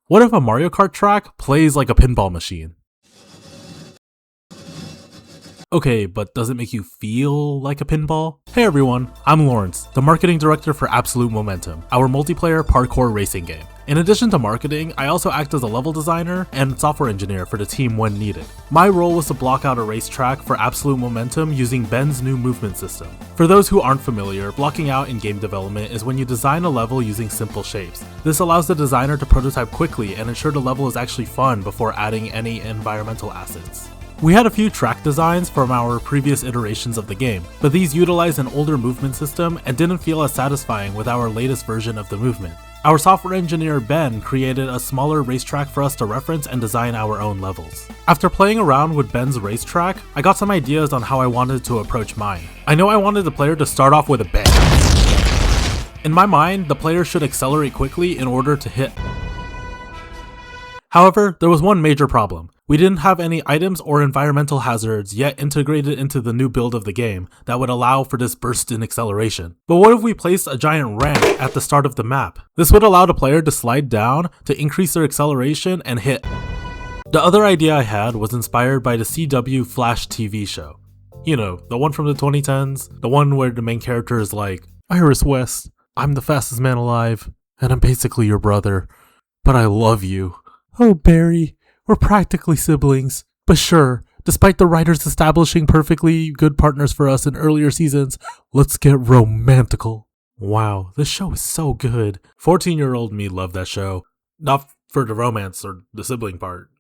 What if a Mario Kart track plays like a pinball machine? Okay, but does it make you feel like a pinball? Hey everyone, I'm Lawrence, the marketing director for Absolute Momentum, our multiplayer parkour racing game. In addition to marketing, I also act as a level designer and software engineer for the team when needed. My role was to block out a racetrack for Absolute Momentum using Ben's new movement system. For those who aren't familiar, blocking out in game development is when you design a level using simple shapes. This allows the designer to prototype quickly and ensure the level is actually fun before adding any environmental assets. We had a few track designs from our previous iterations of the game, but these utilized an older movement system and didn't feel as satisfying with our latest version of the movement. Our software engineer Ben created a smaller racetrack for us to reference and design our own levels. After playing around with Ben's racetrack, I got some ideas on how I wanted to approach mine. I know I wanted the player to start off with a bang. In my mind, the player should accelerate quickly in order to hit. However, there was one major problem. We didn't have any items or environmental hazards yet integrated into the new build of the game that would allow for this burst in acceleration. But what if we placed a giant ramp at the start of the map? This would allow the player to slide down to increase their acceleration and hit. The other idea I had was inspired by the CW Flash TV show. You know, the one from the 2010s, the one where the main character is like, Iris West, I'm the fastest man alive, and I'm basically your brother, but I love you. Oh, Barry. We're practically siblings. But sure, despite the writers establishing perfectly good partners for us in earlier seasons, let's get romantical. Wow, this show is so good. 14-year-old me loved that show. Not for the romance or the sibling part.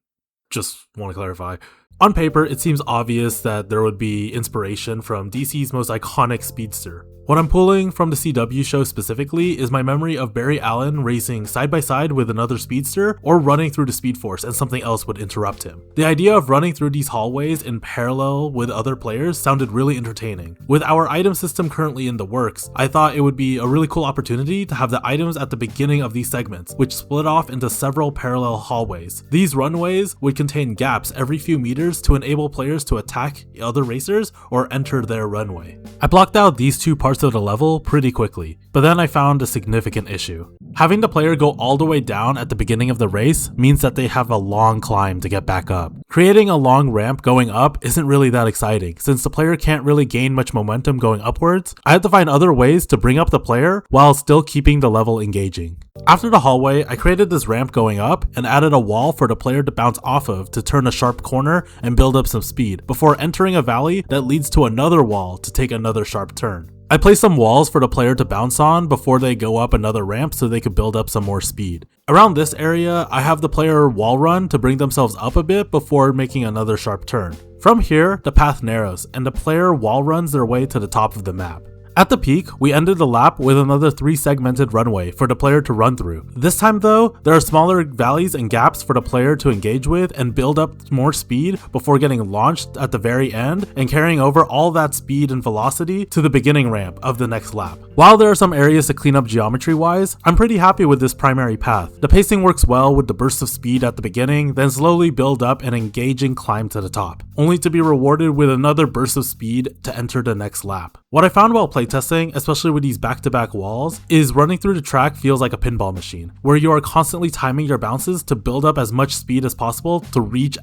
Just want to clarify. On paper, it seems obvious that there would be inspiration from DC's most iconic speedster. What I'm pulling from the CW show specifically is my memory of Barry Allen racing side by side with another speedster or running through the Speed Force and something else would interrupt him. The idea of running through these hallways in parallel with other players sounded really entertaining. With our item system currently in the works, I thought it would be a really cool opportunity to have the items at the beginning of these segments, which split off into several parallel hallways. These runways would contain gaps every few meters to enable players to attack other racers or enter their runway. I blocked out these two parts of the level pretty quickly, but then I found a significant issue. Having the player go all the way down at the beginning of the race means that they have a long climb to get back up. Creating a long ramp going up isn't really that exciting, since the player can't really gain much momentum going upwards. I had to find other ways to bring up the player while still keeping the level engaging. After the hallway, I created this ramp going up and added a wall for the player to bounce off of to turn a sharp corner and build up some speed, before entering a valley that leads to another wall to take another sharp turn. I placed some walls for the player to bounce on before they go up another ramp so they could build up some more speed. Around this area, I have the player wall run to bring themselves up a bit before making another sharp turn. From here, the path narrows and the player wall runs their way to the top of the map. At the peak, we ended the lap with another 3-segmented runway for the player to run through. This time though, there are smaller valleys and gaps for the player to engage with and build up more speed before getting launched at the very end and carrying over all that speed and velocity to the beginning ramp of the next lap. While there are some areas to clean up geometry wise, I'm pretty happy with this primary path. The pacing works well with the burst of speed at the beginning, then slowly build up an engaging climb to the top, only to be rewarded with another burst of speed to enter the next lap. What I found while playtesting, especially with these back-to-back walls, is running through the track feels like a pinball machine, where you are constantly timing your bounces to build up as much speed as possible to reach.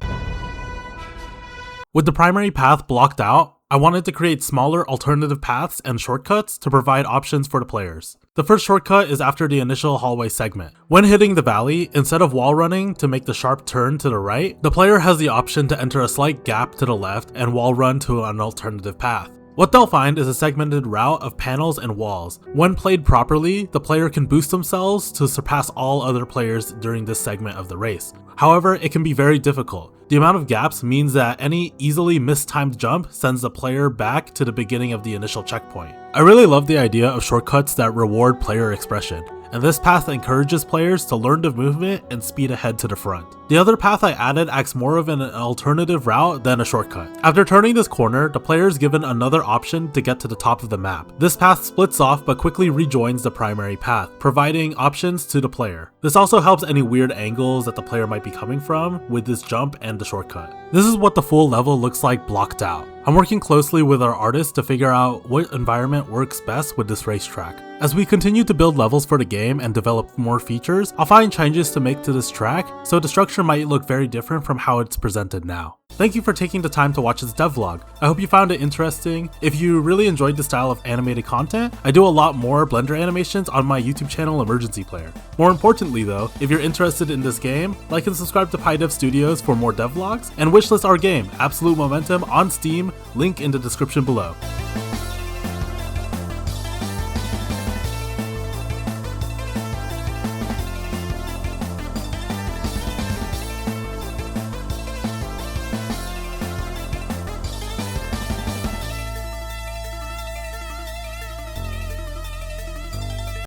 With the primary path blocked out, I wanted to create smaller alternative paths and shortcuts to provide options for the players. The first shortcut is after the initial hallway segment. When hitting the valley, instead of wall running to make the sharp turn to the right, the player has the option to enter a slight gap to the left and wall run to an alternative path. What they'll find is a segmented route of panels and walls. When played properly, the player can boost themselves to surpass all other players during this segment of the race. However, it can be very difficult. The amount of gaps means that any easily mistimed jump sends the player back to the beginning of the initial checkpoint. I really love the idea of shortcuts that reward player expression, and this path encourages players to learn the movement and speed ahead to the front. The other path I added acts more of an alternative route than a shortcut. After turning this corner, the player is given another option to get to the top of the map. This path splits off but quickly rejoins the primary path, providing options to the player. This also helps any weird angles that the player might be coming from with this jump and the shortcut. This is what the full level looks like blocked out. I'm working closely with our artists to figure out what environment works best with this racetrack. As we continue to build levels for the game and develop more features, I'll find changes to make to this track, so the structure might look very different from how it's presented now. Thank you for taking the time to watch this devlog. I hope you found it interesting. If you really enjoyed the style of animated content, I do a lot more Blender animations on my YouTube channel Emergency Player. More importantly though, if you're interested in this game, like and subscribe to PyDev Studios for more devlogs, and wishlist our game, Absolute Momentum, on Steam, link in the description below.